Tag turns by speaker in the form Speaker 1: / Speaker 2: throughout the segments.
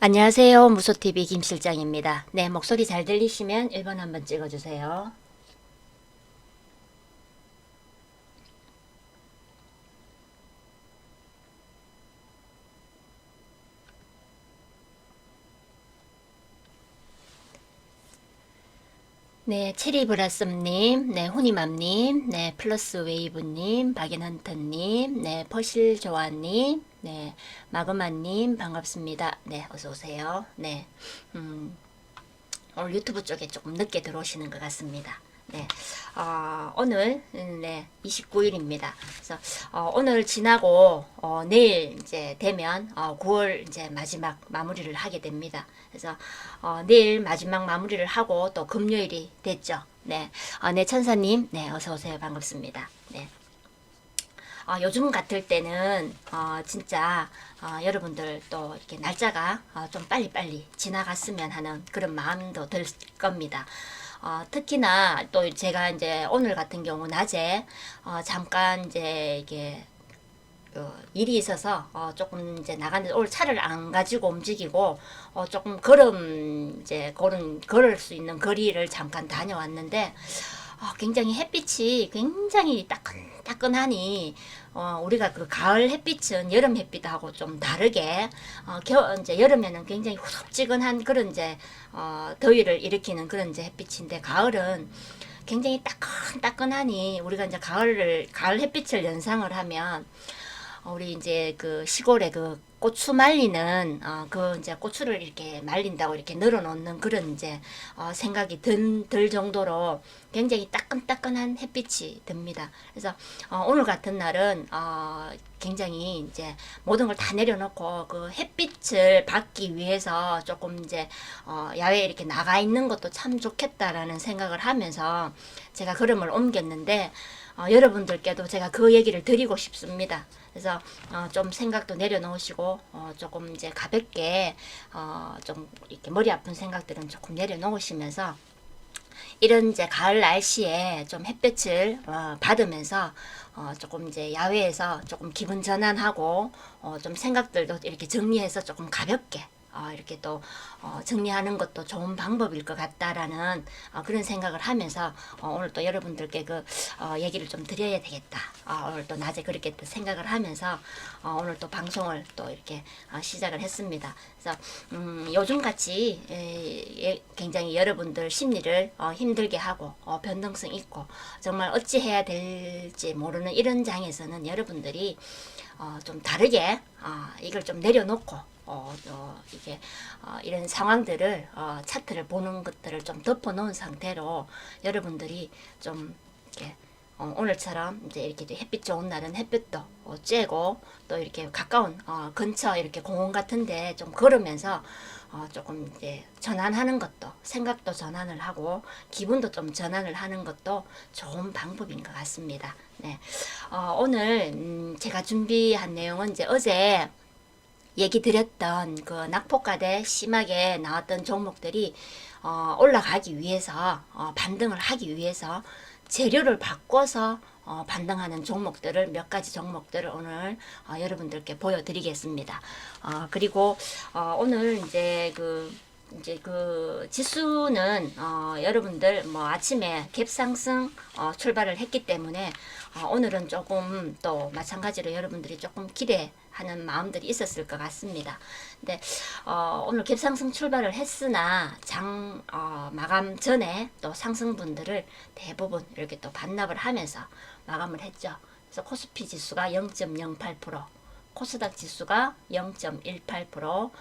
Speaker 1: 안녕하세요. 무소TV 김실장입니다. 네, 목소리 잘 들리시면 1번 한번 찍어주세요. 네, 체리브라썸님, 네, 후니맘님, 네, 플러스 웨이브님, 박인헌터님, 네, 퍼실조아님, 네, 마그마님, 반갑습니다. 네, 어서오세요. 네, 음, 오늘 유튜브 쪽에 조금 늦게 들어오시는 것 같습니다. 네, 오늘 네 29일입니다. 그래서 오늘 지나고 내일 이제 되면 9월 이제 마지막 마무리를 하게 됩니다. 그래서 내일 마지막 마무리를 하고 또 금요일이 됐죠. 네, 네 천사님, 네 어서 오세요. 반갑습니다. 네. 요즘 같을 때는 진짜 여러분들 또 이렇게 날짜가 좀 빨리빨리 지나갔으면 하는 그런 마음도 들 겁니다. 특히나 또 제가 이제 오늘 같은 경우 낮에 잠깐 이제 이게 일이 있어서 조금 이제 나갔는데 오늘 차를 안 가지고 움직이고 조금 걸을 수 있는 거리를 잠깐 다녀왔는데 굉장히 햇빛이 굉장히 따끈따끈하니 우리가 그 가을 햇빛은 여름 햇빛하고 좀 다르게 이제 여름에는 굉장히 후덥지근한 그런 이제 더위를 일으키는 그런 이제 햇빛인데 가을은 굉장히 따끈따끈하니 우리가 이제 가을 햇빛을 연상을 하면 우리 이제 그 시골에 그 고추 말리는 그 이제 고추를 이렇게 말린다고 이렇게 늘어놓는 그런 이제 생각이 들 정도로 굉장히 따끈따끈한 햇빛이 듭니다. 그래서 오늘 같은 날은 굉장히 이제 모든 걸 다 내려놓고 그 햇빛을 받기 위해서 조금 이제 야외에 이렇게 나가 있는 것도 참 좋겠다라는 생각을 하면서 제가 걸음을 옮겼는데 여러분들께도 제가 그 얘기를 드리고 싶습니다. 그래서 좀 생각도 내려놓으시고 조금 이제 가볍게 좀 이렇게 머리 아픈 생각들은 조금 내려놓으시면서 이런 이제 가을 날씨에 좀 햇볕을 받으면서 조금 이제 야외에서 조금 기분 전환하고 좀 생각들도 이렇게 정리해서 조금 가볍게 이렇게 또 정리하는 것도 좋은 방법일 것 같다라는 그런 생각을 하면서 오늘 또 여러분들께 그 얘기를 좀 드려야 되겠다. 오늘 또 낮에 그렇게 또 생각을 하면서 오늘 또 방송을 또 이렇게 시작을 했습니다. 그래서 요즘 같이 굉장히 여러분들 심리를 힘들게 하고 변동성 있고 정말 어찌 해야 될지 모르는 이런 장에서는 여러분들이 좀 다르게 이걸 좀 내려놓고 이게 이런 상황들을 차트를 보는 것들을 좀 덮어놓은 상태로 여러분들이 좀 이렇게 오늘처럼 이제 이렇게 햇빛 좋은 날은 햇빛도 쬐고 또 이렇게 가까운 근처 이렇게 공원 같은데 좀 걸으면서 조금 이제 전환하는 것도 생각도 전환을 하고 기분도 좀 전환을 하는 것도 좋은 방법인 것 같습니다. 네, 오늘 제가 준비한 내용은 이제 어제 얘기 드렸던 그 낙폭과대 심하게 나왔던 종목들이 올라가기 위해서 반등을 하기 위해서 재료를 바꿔서 반등하는 종목들을 몇 가지 종목들을 오늘 여러분들께 보여드리겠습니다. 그리고 오늘 이제 그 지수는 여러분들 뭐 아침에 갭상승 출발을 했기 때문에 오늘은 조금 또 마찬가지로 여러분들이 조금 기대하는 마음들이 있었을 것 같습니다. 근데 오늘 갭상승 출발을 했으나 장 마감 전에 또 상승분들을 대부분 이렇게 또 반납을 하면서 마감을 했죠. 그래서 코스피 지수가 0.08%, 코스닥 지수가 0.18%,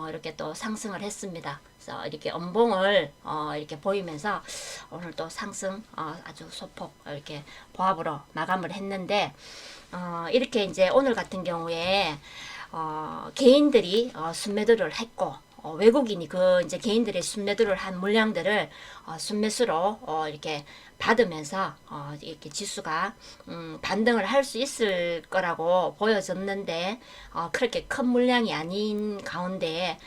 Speaker 1: 이렇게 또 상승을 했습니다. 그래서 이렇게 음봉을 이렇게 보이면서 오늘 또 상승 아주 소폭 이렇게 보합으로 마감을 했는데 이렇게 이제 오늘 같은 경우에 개인들이 순매도를 했고 외국인이 그 이제 개인들의 순매도를 한 물량들을 순매수로 이렇게 받으면서 이렇게 지수가 반등을 할 수 있을 거라고 보여졌는데 그렇게 큰 물량이 아닌 가운데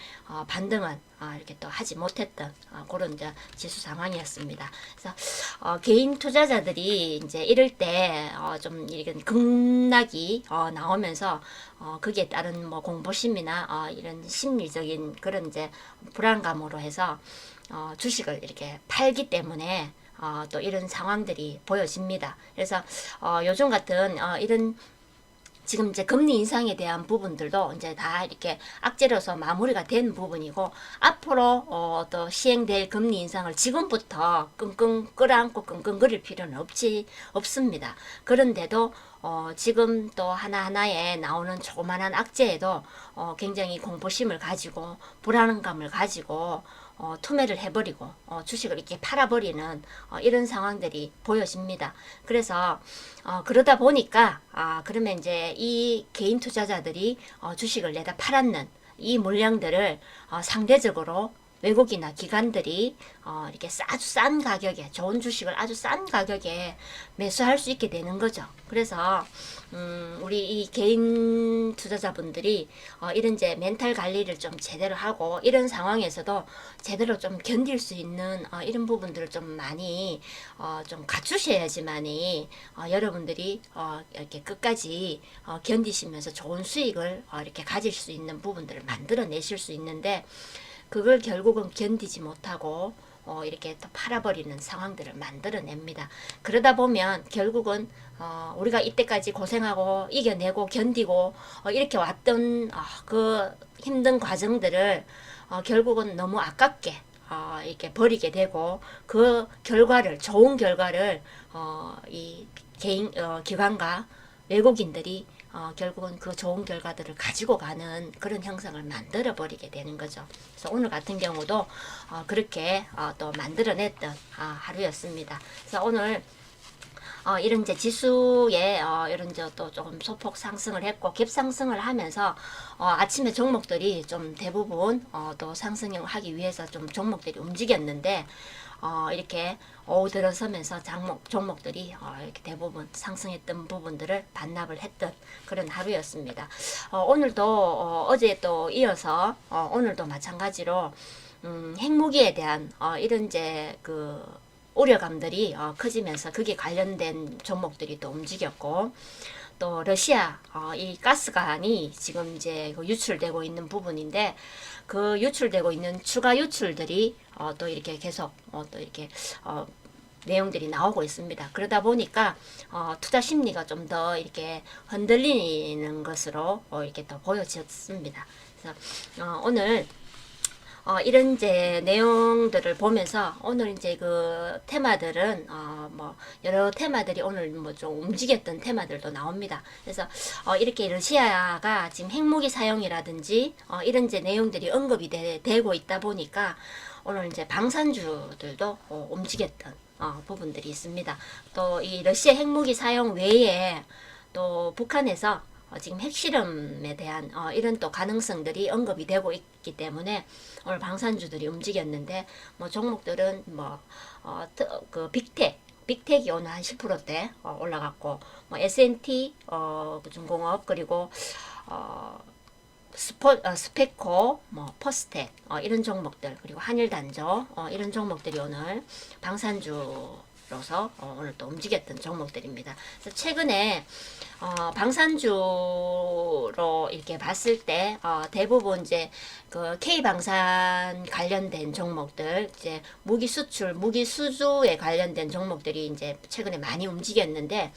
Speaker 1: 반등은 이렇게 또 하지 못했던 그런 이제 지수 상황이었습니다. 그래서 개인 투자자들이 이제 이럴 때 좀 이런 급락이 나오면서 거기에 따른 뭐 공포심이나 이런 심리적인 그런 이제 불안감으로 해서 주식을 이렇게 팔기 때문에 또 이런 상황들이 보여집니다. 그래서 요즘 같은 이런 지금 이제 금리 인상에 대한 부분들도 이제 다 이렇게 악재로서 마무리가 된 부분이고, 앞으로 또 시행될 금리 인상을 지금부터 끙끙 끌어안고 끙끙거릴 필요는 없습니다. 그런데도 지금 또 하나하나에 나오는 조그만한 악재에도 굉장히 공포심을 가지고 불안감을 가지고 투매를 해버리고 주식을 이렇게 팔아버리는 이런 상황들이 보여집니다. 그래서 그러다 보니까 그러면 이제 이 개인 투자자들이 주식을 내다 팔았는 이 물량들을 상대적으로 외국이나 기관들이 이렇게 아주 싼 가격에, 좋은 주식을 아주 싼 가격에 매수할 수 있게 되는 거죠. 그래서 우리 이 개인 투자자분들이 이런 이제 멘탈 관리를 좀 제대로 하고, 이런 상황에서도 제대로 좀 견딜 수 있는 이런 부분들을 좀 많이 좀 갖추셔야지만이 여러분들이 이렇게 끝까지 견디시면서 좋은 수익을 이렇게 가질 수 있는 부분들을 만들어내실 수 있는데, 그걸 결국은 견디지 못하고 이렇게 또 팔아버리는 상황들을 만들어냅니다. 그러다 보면 결국은 우리가 이때까지 고생하고 이겨내고 견디고 이렇게 왔던 그 힘든 과정들을 결국은 너무 아깝게 이렇게 버리게 되고, 그 결과를, 좋은 결과를 이 개인 기관과 외국인들이 결국은 그 좋은 결과들을 가지고 가는 그런 형상을 만들어 버리게 되는 거죠. 그래서 오늘 같은 경우도 그렇게 또 만들어냈던 하루였습니다. 그래서 오늘 이런 이제 지수에 이런 이제 또 조금 소폭 상승을 했고, 갭 상승을 하면서 아침에 종목들이 좀 대부분 또 상승하기 위해서 좀 종목들이 움직였는데, 이렇게 오후 들어서면서 종목들이 이렇게 대부분 상승했던 부분들을 반납을 했던 그런 하루였습니다. 오늘도 어제 또 이어서 오늘도 마찬가지로 핵무기에 대한 이런 이제 그 우려감들이 커지면서 그게 관련된 종목들이 또 움직였고, 또 러시아 이 가스관이 지금 이제 유출되고 있는 부분인데, 그 유출되고 있는 추가 유출들이 또 이렇게 계속 또 이렇게 내용들이 나오고 있습니다. 그러다 보니까 투자 심리가 좀 더 이렇게 흔들리는 것으로 이렇게 또 보여졌습니다. 그래서 오늘 이런 이제 내용들을 보면서 오늘 이제 그 테마들은 뭐 여러 테마들이 오늘 뭐 좀 움직였던 테마들도 나옵니다. 그래서 이렇게 러시아가 지금 핵무기 사용이라든지 이런 이제 내용들이 언급이 되고 있다 보니까 오늘 이제 방산주들도 움직였던 부분들이 있습니다. 또 이 러시아 핵무기 사용 외에 또 북한에서 지금 핵실험에 대한 이런 또 가능성들이 언급이 되고 있기 때문에 오늘 방산주들이 움직였는데, 뭐 종목들은 그 빅텍이 오늘 한 10%대 올라갔고, 뭐 S&T 중공업, 그리고 스페코, 뭐 퍼스텍 이런 종목들, 그리고 한일단조 이런 종목들이 오늘 방산주로서 오늘 또 움직였던 종목들입니다. 그래서 최근에 방산주로 이렇게 봤을 때 대부분 이제 그 K 방산 관련된 종목들, 이제 무기 수출, 무기 수주에 관련된 종목들이 이제 최근에 많이 움직였는데,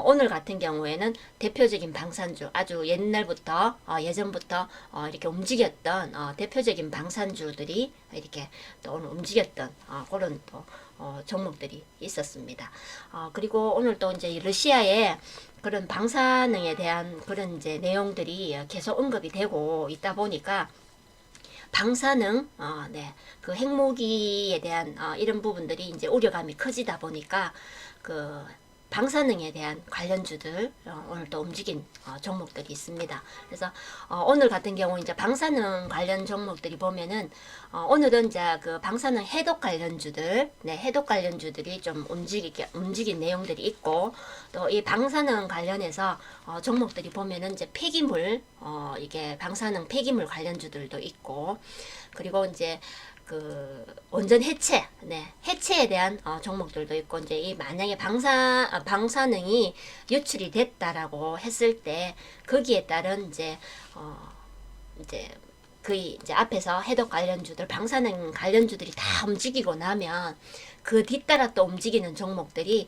Speaker 1: 오늘 같은 경우에는 대표적인 방산주, 아주 옛날부터 예전부터 이렇게 움직였던 대표적인 방산주들이 이렇게 또 오늘 움직였던 그런 또 종목들이 있었습니다. 그리고 오늘 또 이제 러시아의 그런 방사능에 대한 그런 이제 내용들이 계속 언급이 되고 있다 보니까, 방사능, 그 핵무기에 대한 이런 부분들이 이제 우려감이 커지다 보니까 그 방사능에 대한 관련주들 오늘 또 움직인 종목들이 있습니다. 그래서 오늘 같은 경우 이제 방사능 관련 종목들이 보면은 오늘은 이제 그 방사능 해독 관련주들, 네, 해독 관련주들이 좀 움직인 내용들이 있고, 또 이 방사능 관련해서 종목들이 보면은 이제 폐기물, 이게 방사능 폐기물 관련주들도 있고, 그리고 이제 그 원전 해체, 네, 해체에 대한 종목들도 있고, 이제 이 만약에 방사능이 유출이 됐다라고 했을 때 거기에 따른 이제 그 이제 앞에서 해독 관련주들, 방사능 관련주들이 다 움직이고 나면 그 뒤따라 또 움직이는 종목들이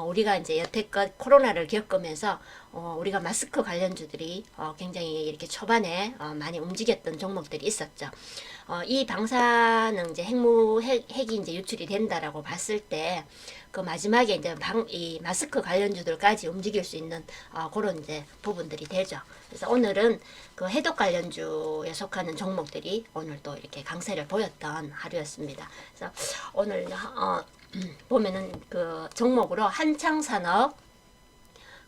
Speaker 1: 우리가 이제 여태껏 코로나를 겪으면서 우리가 마스크 관련주들이 굉장히 이렇게 초반에 많이 움직였던 종목들이 있었죠. 이 방사능 이제 핵이 이제 유출이 된다라고 봤을 때 그 마지막에 이제 이 마스크 관련주들까지 움직일 수 있는 그런 이제 부분들이 되죠. 그래서 오늘은 그 해독 관련주에 속하는 종목들이 오늘 또 이렇게 강세를 보였던 하루였습니다. 그래서 오늘 보면은 그 종목으로 한창산업,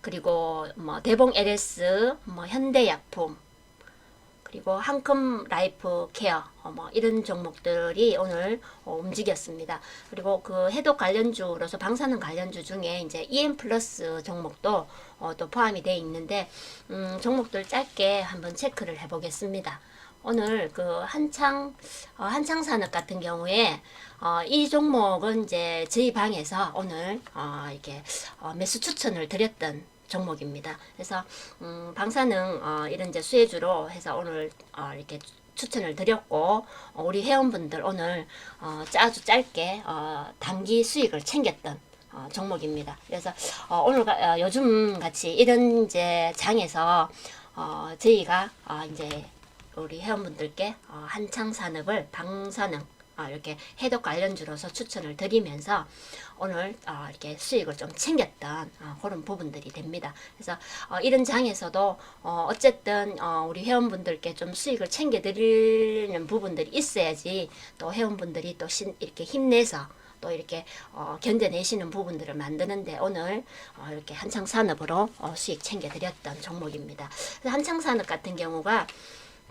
Speaker 1: 그리고 뭐 대봉 LS, 뭐 현대약품, 그리고 한컴 라이프 케어, 뭐 이런 종목들이 오늘 움직였습니다. 그리고 그 해독 관련주로서 방사능 관련주 중에 이제 EM 플러스 종목도 또 포함이 되어 있는데, 종목들 짧게 한번 체크를 해보겠습니다. 오늘 그 한창산업 같은 경우에 이 종목은 이제 저희 방에서 오늘 이렇게 매수 추천을 드렸던 종목입니다. 그래서 방사능 이런 이제 수혜주로 해서 오늘 이렇게 추천을 드렸고, 우리 회원분들 오늘 아주 짧게 단기 수익을 챙겼던 종목입니다. 그래서 오늘 요즘 같이 이런 이제 장에서 저희가 이제 우리 회원분들께 한창산업을 방사능 이렇게 해독 관련주로서 추천을 드리면서 오늘 이렇게 수익을 좀 챙겼던 그런 부분들이 됩니다. 그래서 이런 장에서도 어쨌든 우리 회원분들께 좀 수익을 챙겨 드리는 부분들이 있어야지 또 회원분들이 또 이렇게 힘내서 또 이렇게 견뎌내시는 부분들을 만드는데 오늘 이렇게 한창산업으로 수익 챙겨드렸던 종목입니다. 한창산업 같은 경우가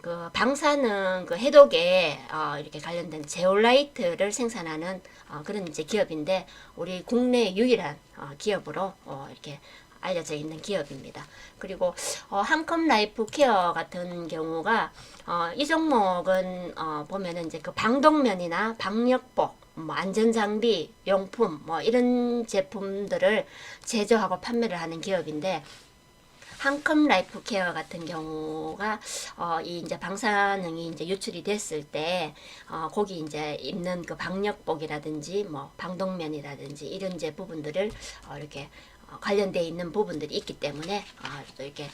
Speaker 1: 그 방사능 그 해독에 이렇게 관련된 제올라이트를 생산하는 그런 이제 기업인데, 우리 국내 유일한 기업으로 이렇게 알려져 있는 기업입니다. 그리고 한컴 라이프 케어 같은 경우가 이 종목은 보면은 이제 그 방독면이나 방역복, 뭐 안전장비, 용품, 뭐 이런 제품들을 제조하고 판매를 하는 기업인데, 한컴 라이프 케어 같은 경우가 이 이제 방사능이 이제 유출이 됐을 때 거기 이제 입는 그 방역복이라든지 뭐 방독면이라든지 이런 이제 부분들을 이렇게 관련되어 있는 부분들이 있기 때문에 또 이렇게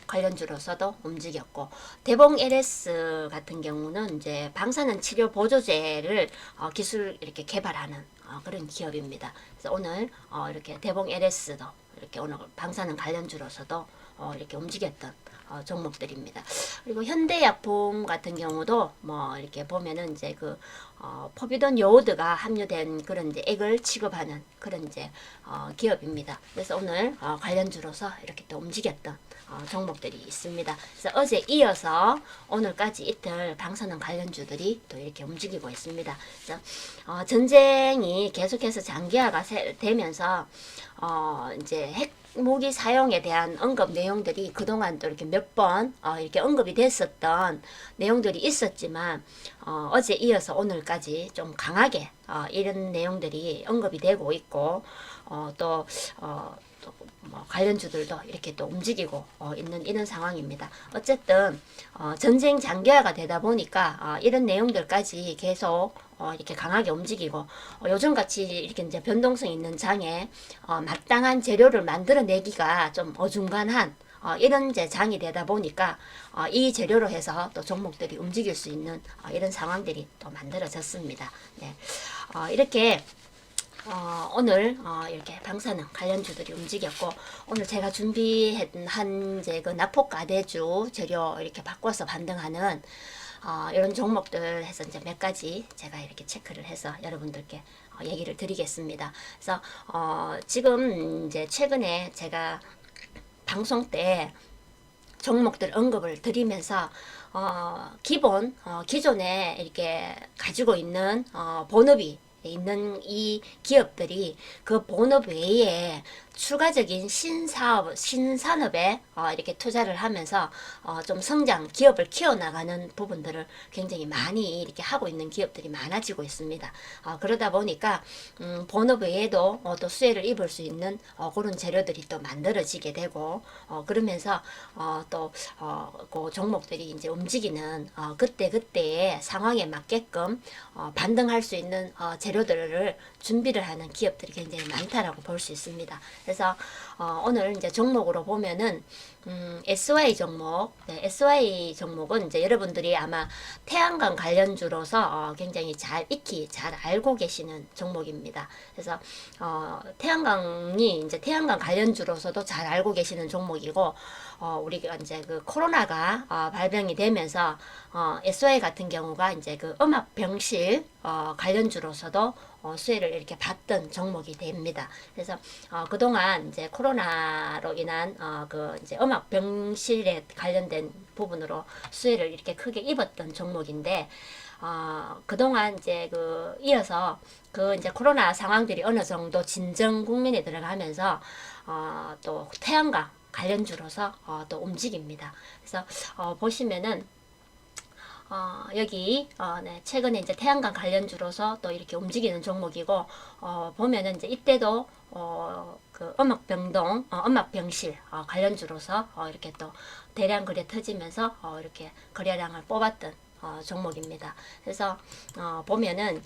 Speaker 1: 관련주로서도 움직였고, 대봉 LS 같은 경우는 이제 방사능 치료 보조제를 기술 이렇게 개발하는 그런 기업입니다. 그래서 오늘 이렇게 대봉 LS도 이렇게 오늘 방사능 관련주로서도 이렇게 움직였던 종목들입니다. 그리고 현대약품 같은 경우도 뭐 이렇게 보면은 이제 그 포비돈 요오드가 함유된 그런 이제 액을 취급하는 그런 이제 기업입니다. 그래서 오늘 관련주로서 이렇게 또 움직였던 종목들이 있습니다. 그래서 어제 이어서 오늘까지 이틀 방사능 관련주들이 또 이렇게 움직이고 있습니다. 그래서 전쟁이 계속해서 장기화가 되면서 이제 핵무기 사용에 대한 언급 내용들이 그동안 또 이렇게 몇 번 이렇게 언급이 됐었던 내용들이 있었지만 어제 이어서 오늘까지 좀 강하게 이런 내용들이 언급이 되고 있고, 또 뭐 관련주들도 이렇게 또 움직이고 있는 이런 상황입니다. 어쨌든 전쟁 장기화가 되다 보니까 이런 내용들까지 계속 이렇게 강하게 움직이고, 요즘같이 이렇게 이제 변동성 있는 장에 마땅한 재료를 만들어내기가 좀 어중간한 이런 이제 장이 되다 보니까 이 재료로 해서 또 종목들이 움직일 수 있는 이런 상황들이 또 만들어졌습니다. 네. 이렇게 오늘 이렇게 방사능 관련주들이 움직였고, 오늘 제가 준비한 이제 그 나포가대주 재료 이렇게 바꿔서 반등하는 이런 종목들 해서 이제 몇 가지 제가 이렇게 체크를 해서 여러분들께 얘기를 드리겠습니다. 그래서 지금 이제 최근에 제가 방송 때 종목들 언급을 드리면서 기존에 이렇게 가지고 있는 본업이 있는 이 기업들이 그 본업 외에 추가적인 신산업에 이렇게 투자를 하면서 좀 기업을 키워나가는 부분들을 굉장히 많이 이렇게 하고 있는 기업들이 많아지고 있습니다. 그러다 보니까 본업 외에도 또 수혜를 입을 수 있는 그런 재료들이 또 만들어지게 되고 그러면서 그 종목들이 이제 움직이는 그때그때의 상황에 맞게끔 반등할 수 있는 재료들을 준비를 하는 기업들이 굉장히 많다라고 볼 수 있습니다. 그래서 오늘 이제 종목으로 보면은 SY 종목, 네, SY 종목은 이제 여러분들이 아마 태양광 관련주로서 굉장히 잘 익히 잘 알고 계시는 종목입니다. 그래서 태양광이 이제 태양광 관련주로서도 잘 알고 계시는 종목이고 우리가 이제 그 코로나가 발병이 되면서 SY 같은 경우가 이제 그 음압 병실 관련주로서도 수혜를 이렇게 받던 종목이 됩니다. 그래서 그동안 이제 코로나로 인한 그 이제 음악 병실에 관련된 부분으로 수혜를 이렇게 크게 입었던 종목인데 그동안 이제 그 이어서 그 이제 코로나 상황들이 어느 정도 진정 국면에 들어가면서 또 태양광 관련주로서 또 움직입니다. 그래서 보시면은 여기 네, 최근에 이제 태양광 관련주로서 또 이렇게 움직이는 종목이고 보면은 이제 이때도 그 음압병실 관련주로서 이렇게 또 대량 거래 터지면서 이렇게 거래량을 뽑았던 종목입니다. 그래서 보면은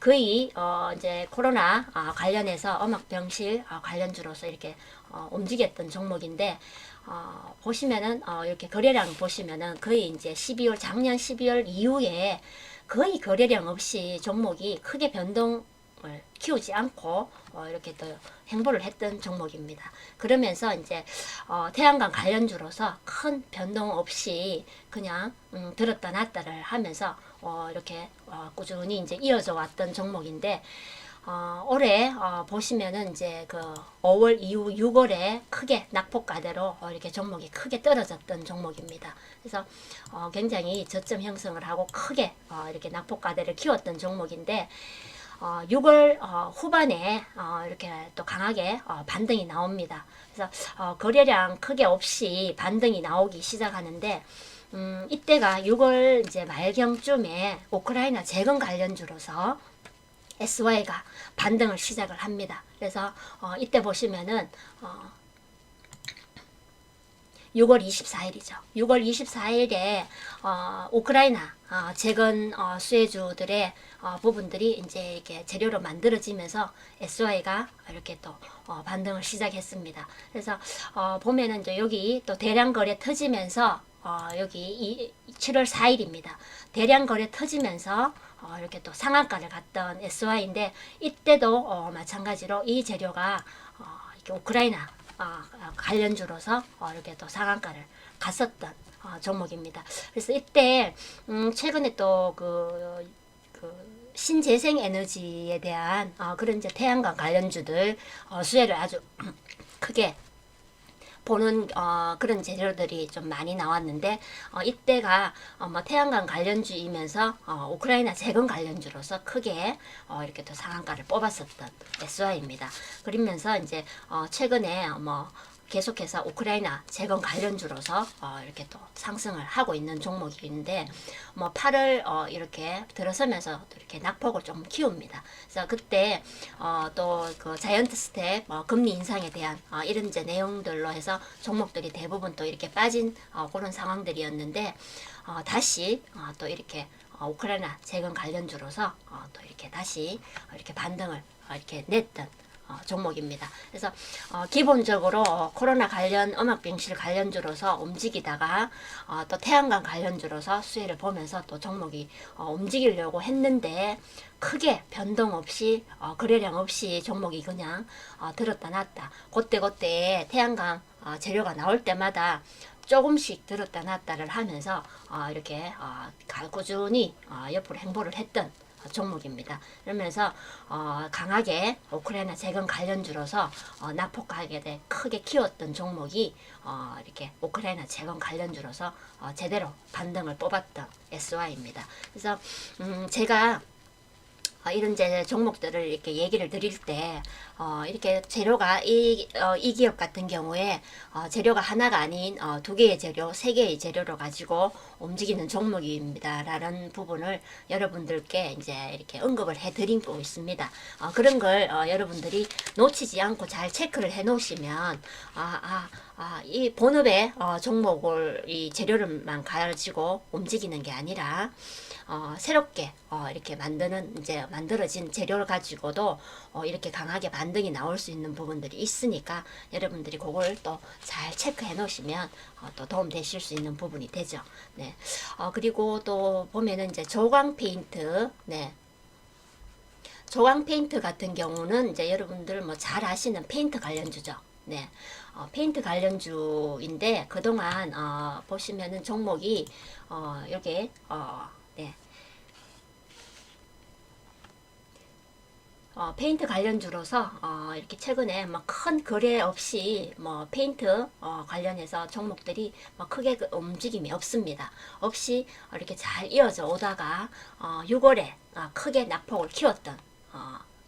Speaker 1: 거의 이제 코로나 관련해서 음압병실 관련주로서 이렇게 움직였던 종목인데 보시면은 이렇게 거래량 보시면은 거의 이제 작년 12월 이후에 거의 거래량 없이 종목이 크게 변동을 키우지 않고 이렇게 또 행보를 했던 종목입니다. 그러면서 이제 태양광 관련주로서 큰 변동 없이 그냥 들었다 놨다를 하면서 이렇게 꾸준히 이제 이어져 왔던 종목인데 올해 보시면은 이제 그 5월 이후 6월에 크게 낙폭가대로 이렇게 종목이 크게 떨어졌던 종목입니다. 그래서 굉장히 저점 형성을 하고 크게 이렇게 낙폭가대를 키웠던 종목인데 6월 후반에 이렇게 또 강하게 반등이 나옵니다. 그래서 거래량 크게 없이 반등이 나오기 시작하는데 이때가 6월 이제 말경쯤에 우크라이나 재건 관련주로서 SY가 반등을 시작을 합니다. 그래서 이때 보시면은 6월 24일이죠. 6월 24일에 우크라이나 재건 수혜주들의 부분들이 이제 이렇게 재료로 만들어지면서 SY가 이렇게 또 반등을 시작했습니다. 그래서 보면은 이제 여기 또 대량 거래 터지면서 여기 7월 4일입니다. 대량 거래 터지면서 이렇게 또 상한가를 갔던 SY인데 이때도 마찬가지로 이 재료가 이렇게 우크라이나 관련주로서 이렇게 또 상한가를 갔었던 종목입니다. 그래서 이때 최근에 또 그 신재생 에너지에 대한 그런 이제 태양광 관련주들 수혜를 아주 크게 보는 그런 재료들이 좀 많이 나왔는데 이때가 뭐 태양광 관련주이면서 우크라이나 재건 관련주로서 크게 이렇게 또 상한가를 뽑았었던 SY입니다. 그러면서 이제 최근에 뭐 계속해서 우크라이나 재건 관련주로서 이렇게 또 상승을 하고 있는 종목인데 뭐 8월 이렇게 들어서면서 또 이렇게 낙폭을 좀 키웁니다. 그래서 그때 또 그 자이언트 스텝 금리 인상에 대한 이런 이제 내용들로 해서 종목들이 대부분 또 이렇게 빠진 그런 상황들이었는데 다시 또 이렇게 우크라이나 재건 관련주로서 또 이렇게 다시 이렇게 반등을 이렇게 냈던 종목입니다. 그래서 기본적으로 코로나 관련 음악병실 관련주로서 움직이다가 또 태양광 관련주로서 수혜를 보면서 또 종목이 움직이려고 했는데 크게 변동 없이 거래량 없이 종목이 그냥 들었다 놨다 그때 태양광 재료가 나올 때마다 조금씩 들었다 놨다를 하면서 이렇게 꾸준히 옆으로 행보를 했던 종목입니다. 그러면서 강하게 우크라이나 재건 관련주로서 낙폭하게 크게 키웠던 종목이 이렇게 우크라이나 재건 관련주로서 제대로 반등을 뽑았던 SY입니다. 그래서 제가 이런 이제 종목들을 이렇게 얘기를 드릴 때 이렇게 재료가 이 기업 같은 경우에 재료가 하나가 아닌 두 개의 재료, 세 개의 재료를 가지고 움직이는 종목입니다라는 부분을 여러분들께 이제 이렇게 언급을 해드리고 있습니다. 그런 걸 여러분들이 놓치지 않고 잘 체크를 해 놓으시면 이 본업의 종목을 이 재료를만 가지고 움직이는 게 아니라 새롭게 이렇게 만들어진 재료를 가지고도 이렇게 강하게 반등이 나올 수 있는 부분들이 있으니까 여러분들이 그걸 또 잘 체크해 놓으시면 또 도움 되실 수 있는 부분이 되죠. 네. 그리고 또 보면은 이제 조광 페인트, 네. 조광 페인트 같은 경우는 이제 여러분들 뭐 잘 아시는 페인트 관련주죠. 네. 페인트 관련주인데 그동안 보시면은 종목이 이렇게 네. 페인트 관련주로서 이렇게 최근에 뭐 큰 거래 없이 뭐 페인트 관련해서 종목들이 뭐 크게 움직임이 없습니다. 없이 이렇게 잘 이어져 오다가 6월에 크게 낙폭을 키웠던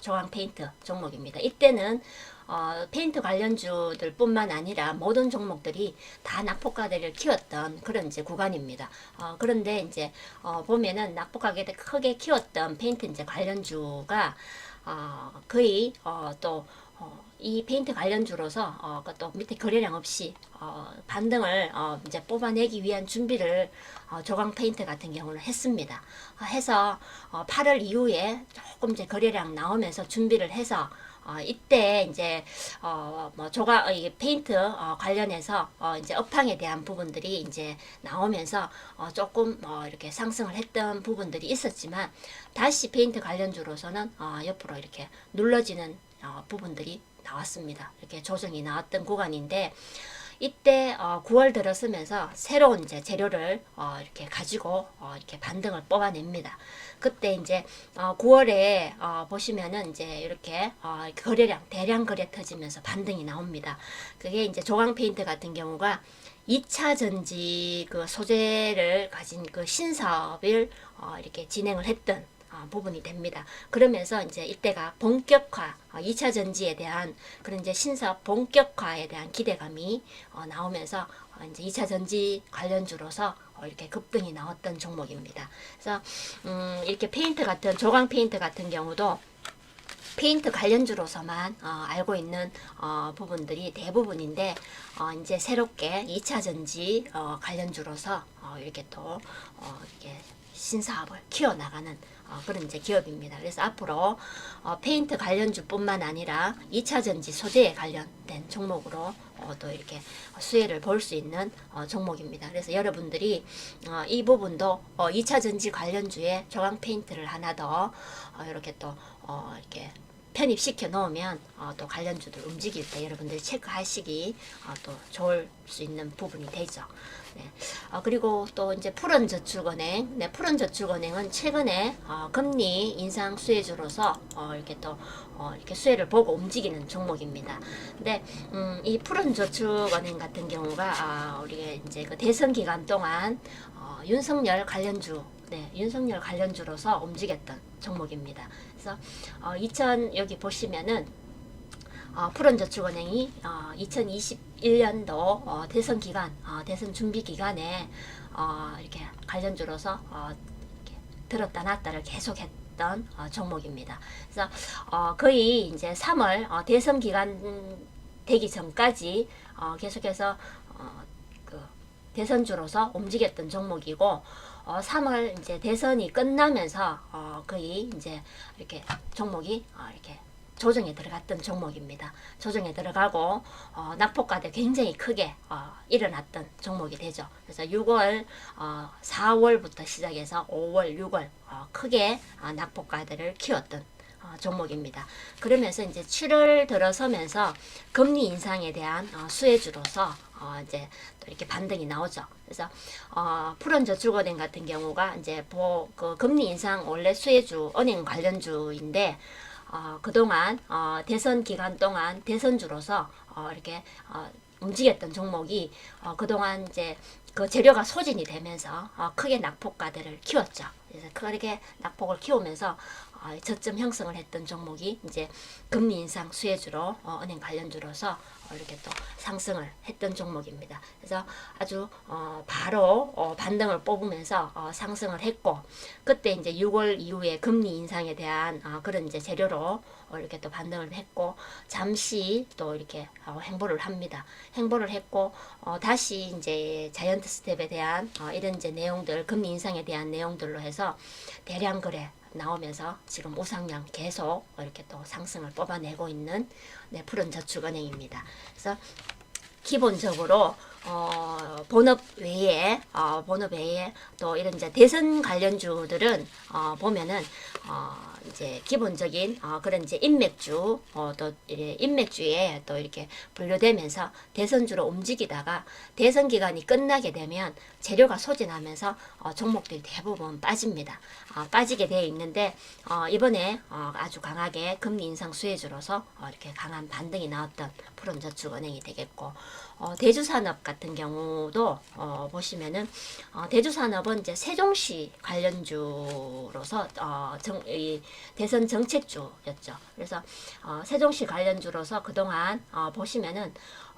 Speaker 1: 조광 페인트 종목입니다. 이때는 페인트 관련주들 뿐만 아니라 모든 종목들이 다 낙폭가대를 키웠던 그런 이제 구간입니다. 그런데 이제 보면은 낙폭가대를 크게 키웠던 페인트 이제 관련주가 거의 또 이 페인트 관련주로서 또 밑에 거래량 없이 반등을 이제 뽑아내기 위한 준비를 조광 페인트 같은 경우는 했습니다. 해서 8월 이후에 조금 이제 거래량 나오면서 준비를 해서 이때 이제 뭐 조각 이 페인트 관련해서 이제 업황에 대한 부분들이 이제 나오면서 조금 이렇게 상승을 했던 부분들이 있었지만 다시 페인트 관련주로서는 옆으로 이렇게 눌러지는 부분들이 나왔습니다. 이렇게 조정이 나왔던 구간인데 이때 9월 들어서면서 새로운 이제 재료를 이렇게 가지고 이렇게 반등을 뽑아냅니다. 그때 이제 9월에 보시면은 이제 이렇게 거래량 대량 거래 터지면서 반등이 나옵니다. 그게 이제 조광 페인트 같은 경우가 2차 전지 그 소재를 가진 그 신사업을 이렇게 진행을 했던 부분이 됩니다. 그러면서 이제 이때가 본격화, 2차 전지에 대한 그런 이제 신사업 본격화에 대한 기대감이 나오면서 이제 2차 전지 관련주로서 이렇게 급등이 나왔던 종목입니다. 그래서 이렇게 페인트 같은 조광 페인트 같은 경우도 페인트 관련주로서만 알고 있는 부분들이 대부분인데 이제 새롭게 2차 전지 관련주로서 이렇게 또 이렇게 신사업을 키워나가는 그런 이제 기업입니다. 그래서 앞으로 페인트 관련주뿐만 아니라 2차 전지 소재에 관련된 종목으로 또 이렇게 수혜를 볼 수 있는 종목입니다. 그래서 여러분들이 이 부분도 2차 전지 관련주에 조광 페인트를 하나 더 이렇게 또 이렇게 편입시켜 놓으면 또 관련주들 움직일 때 여러분들이 체크하시기 또 좋을 수 있는 부분이 되죠. 네. 그리고 또 이제 푸른저축은행, 네, 푸른저축은행은 최근에 금리 인상 수혜주로서 이렇게 또 이렇게 수혜를 보고 움직이는 종목입니다. 근데 이 푸른저축은행 같은 경우가 우리 이제 그 대선 기간 동안 윤석열 관련주, 네, 윤석열 관련주로서 움직였던 종목입니다. 그래서 여기 보시면은 푸른저축은행이 2021년도 대선 기간, 대선 준비 기간에 이렇게 관련주로서 이렇게 들었다 놨다를 계속했던 종목입니다. 그래서 거의 이제 3월 대선 기간 되기 전까지 계속해서 그 대선주로서 움직였던 종목이고 3월 이제 대선이 끝나면서 거의 이제 이렇게 종목이 이렇게 조정에 들어갔던 종목입니다. 조정에 들어가고 낙폭가대 굉장히 크게 일어났던 종목이 되죠. 그래서 6월, 4월부터 시작해서 5월, 6월 크게 낙폭가대를 키웠던 종목입니다. 그러면서 이제 7월 들어서면서 금리 인상에 대한 수혜주로서 이제 또 이렇게 반등이 나오죠. 그래서 푸른저축은행 같은 경우가 이제 그 금리 인상 원래 수혜주 은행 관련주인데 그동안 대선 기간 동안 대선주로서 이렇게 움직였던 종목이 그동안 이제 그 재료가 소진이 되면서 크게 낙폭가들을 키웠죠. 그래서 크게 낙폭을 키우면서 저점 형성을 했던 종목이 이제 금리 인상 수혜주로 은행 관련주로서 이렇게 또 상승을 했던 종목입니다. 그래서 아주 바로 반등을 뽑으면서 상승을 했고, 그때 이제 6월 이후에 금리 인상에 대한 그런 이제 재료로 이렇게 또 반등을 했고, 잠시 또 이렇게 행보를 합니다. 행보를 했고 다시 이제 자이언트 스텝에 대한 이런 이제 내용들, 금리 인상에 대한 내용들로 해서 대량 거래 나오면서 지금 우상향 계속 이렇게 또 상승을 뽑아내고 있는 푸른저축은행입니다. 그래서 기본적으로 본업 외에 또 이런 이제 대선 관련주들은 보면은 이제 기본적인 그런 이제 인맥주 또 인맥주에 또 이렇게 분류되면서 대선주로 움직이다가 대선 기간이 끝나게 되면 재료가 소진하면서 종목들이 대부분 빠집니다. 빠지게 되어 있는데 이번에 아주 강하게 금리 인상 수혜주로서 이렇게 강한 반등이 나왔던 푸른저축은행이 되겠고, 대주산업 같은 경우도 보시면은 대주산업은 이제 세종시 관련주로서 이 대선 정책주였죠. 그래서 세종시 관련주로서 그동안 보시면은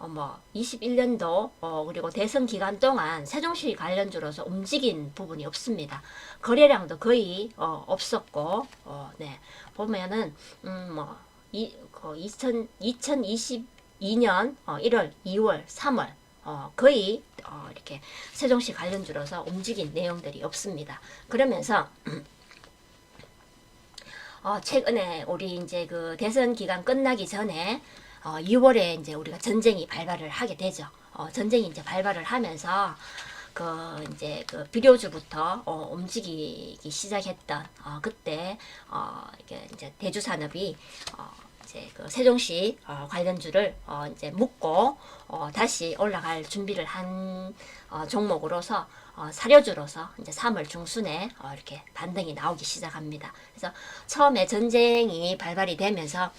Speaker 1: 뭐 21년도 그리고 대선 기간 동안 세종시 관련주로서 움직인 부분이 없습니다. 거래량도 거의 없었고, 네, 보면은 뭐 2022년 1월, 2월, 3월 거의 이렇게 세종시 관련주로서 움직인 내용들이 없습니다. 그러면서 최근에 우리 이제 그 대선 기간 끝나기 전에 6월에 이제 우리가 전쟁이 발발을 하게 되죠. 전쟁이 이제 발발을 하면서 그 이제 그 비료주부터 움직이기 시작했던 그때 이게 이제 대주산업이 이제 그 세종시 관련주를 이제 묶고 다시 올라갈 준비를 한 종목으로서 사료주로서 이제 3월 중순에 이렇게 반등이 나오기 시작합니다. 그래서 처음에 전쟁이 발발이 되면서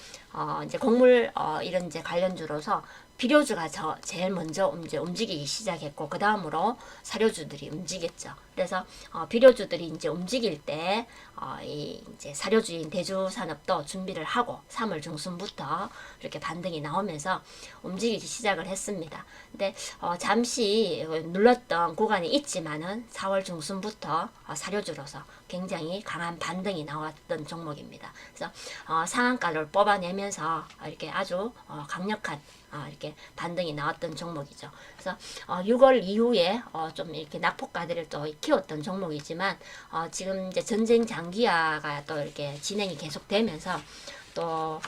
Speaker 1: 이제 곡물 이런 이제 관련주로서 비료주가 제일 먼저 이제 움직이기 시작했고, 그 다음으로 사료주들이 움직였죠. 그래서 비료주들이 이제 움직일 때 이 이제 사료주인 대주산업도 준비를 하고 3월 중순부터 이렇게 반등이 나오면서 움직이기 시작을 했습니다. 근데 잠시 눌렀던 구간이 있지만은 4월 중순부터 사료주로서 굉장히 강한 반등이 나왔던 종목입니다. 그래서 상한가를 뽑아내면서 이렇게 아주 강력한 이렇게 반등이 나왔던 종목이죠. 그래서 6월 이후에 좀 이렇게 낙폭가들을 또 키웠던 종목이지만 지금 이제 전쟁 장기화가 또 이렇게 진행이 계속되면서 또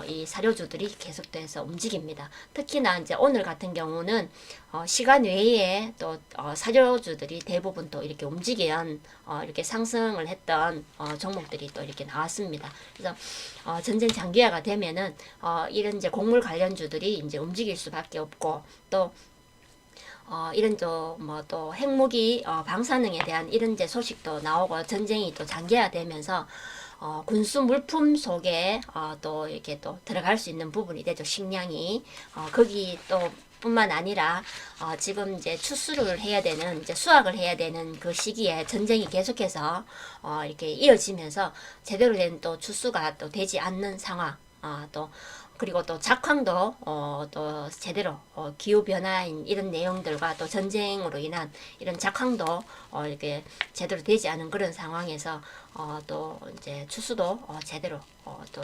Speaker 1: 이 사료주들이 계속돼서 움직입니다. 특히나 이제 오늘 같은 경우는 시간 외에 또 사료주들이 대부분 또 이렇게 움직이는 이렇게 상승을 했던 종목들이 또 이렇게 나왔습니다. 그래서 전쟁 장기화가 되면은 이런 이제 곡물 관련주들이 이제 움직일 수밖에 없고, 또 이런 또 핵무기 방사능에 대한 이런 이제 소식도 나오고 전쟁이 또 장기화되면서 군수 물품 속에 또 이렇게 또 들어갈 수 있는 부분이 되죠. 식량이 거기 또 뿐만 아니라 지금 이제 추수를 해야 되는, 이제 수확을 해야 되는 그 시기에 전쟁이 계속해서 이렇게 이어지면서 제대로 된 또 추수가 또 되지 않는 상황, 또 그리고 또 작황도 또 제대로 기후 변화인 이런 내용들과 또 전쟁으로 인한 이런 작황도 이렇게 제대로 되지 않은 그런 상황에서 또 이제 추수도 제대로 또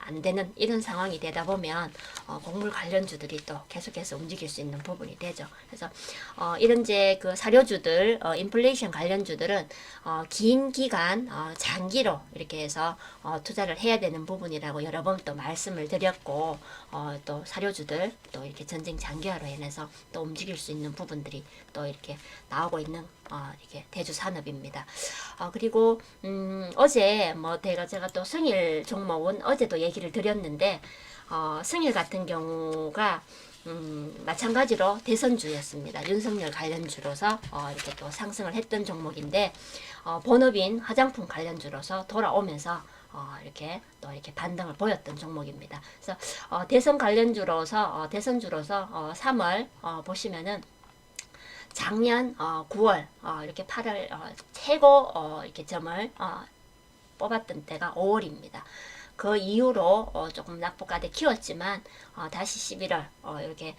Speaker 1: 안 되는 이런 상황이 되다 보면 곡물 관련주들이 또 계속해서 움직일 수 있는 부분이 되죠. 그래서 이런 이제 그 사료주들, 인플레이션 관련주들은 긴 기간 장기로 이렇게 해서 투자를 해야 되는 부분이라고 여러 번 또 말씀을 드렸고, 또 사료주들 또 이렇게 전쟁 장기화로 인해서 또 움직일 수 있는 부분들이 또 이렇게 나오고 있는 이게 대주 산업입니다. 그리고 어제 뭐 제가 또 승일 종목은 어제도 얘기를 드렸는데 승일 같은 경우가 마찬가지로 대선주였습니다. 윤석열 관련주로서 이렇게 또 상승을 했던 종목인데 본업인 화장품 관련주로서 돌아오면서 이렇게 또 이렇게 반등을 보였던 종목입니다. 그래서 대선 관련주로서 대선주로서 3월 보시면은 작년 9월 이렇게 8월 최고 이렇게 점을 뽑았던 때가 5월입니다. 그 이후로 조금 낙폭가대 키웠지만 다시 11월 이렇게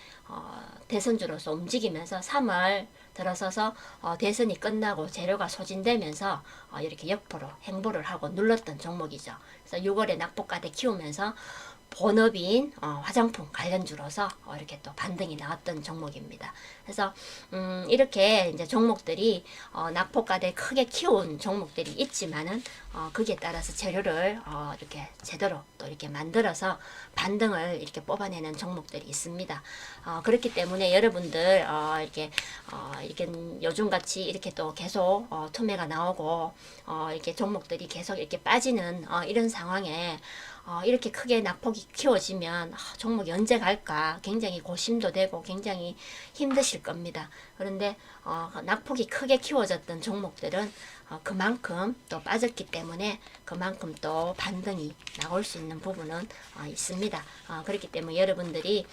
Speaker 1: 대선주로서 움직이면서 3월 들어서서 대선이 끝나고 재료가 소진되면서 이렇게 역포로 행보를 하고 눌렀던 종목이죠. 그래서 6월에 낙폭가대 키우면서 본업인 화장품 관련주로서 이렇게 또 반등이 나왔던 종목입니다. 그래서 이렇게 이제 종목들이 낙폭가대 크게 키운 종목들이 있지만은 거기에 따라서 재료를 이렇게 제대로 또 이렇게 만들어서 반등을 이렇게 뽑아내는 종목들이 있습니다. 그렇기 때문에 여러분들 이렇게 요즘 같이 이렇게 또 계속 투매가 나오고 이렇게 종목들이 계속 이렇게 빠지는 이런 상황에 이렇게 크게 낙폭이 키워지면 종목이 언제 갈까 굉장히 고심도 되고 굉장히 힘드실 겁니다. 그런데 낙폭이 크게 키워졌던 종목들은 그만큼 또 빠졌기 때문에 그만큼 또 반등이 나올 수 있는 부분은 있습니다. 그렇기 때문에 여러분들이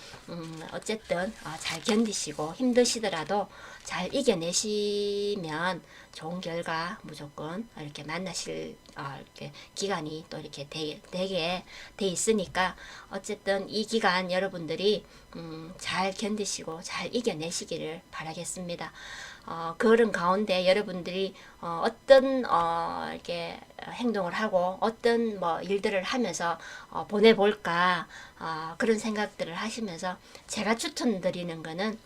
Speaker 1: 어쨌든 잘 견디시고 힘드시더라도 잘 이겨내시면 좋은 결과 무조건 이렇게 만나실 이렇게 기간이 또 이렇게 되게 돼 있으니까 어쨌든 이 기간 여러분들이 잘 견디시고 잘 이겨내시기를 바라겠습니다. 그런 가운데 여러분들이 어떤 이렇게 행동을 하고 어떤 뭐 일들을 하면서 보내볼까 그런 생각들을 하시면서 제가 추천드리는 거는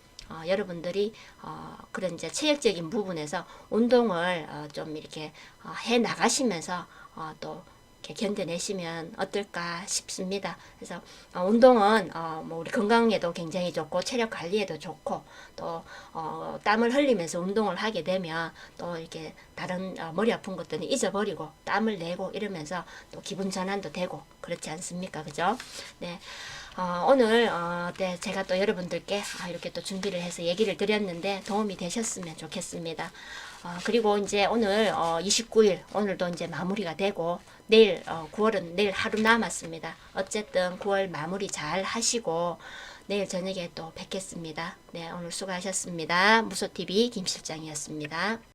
Speaker 1: 여러분들이 그런 이제 체력적인 부분에서 운동을 좀 이렇게 해 나가시면서 또 이렇게 견뎌내시면 어떨까 싶습니다. 그래서 운동은 뭐 우리 건강에도 굉장히 좋고 체력 관리에도 좋고 또 땀을 흘리면서 운동을 하게 되면 또 이렇게 다른 머리 아픈 것들은 잊어버리고 땀을 내고 이러면서 또 기분 전환도 되고 그렇지 않습니까? 그죠? 네. 오늘 네, 제가 또 여러분들께 이렇게 또 준비를 해서 얘기를 드렸는데 도움이 되셨으면 좋겠습니다. 그리고 이제 오늘 29일 오늘도 이제 마무리가 되고 내일 9월은 내일 하루 남았습니다. 어쨌든 9월 마무리 잘 하시고 내일 저녁에 또 뵙겠습니다. 네, 오늘 수고하셨습니다. 무소TV 김실장이었습니다.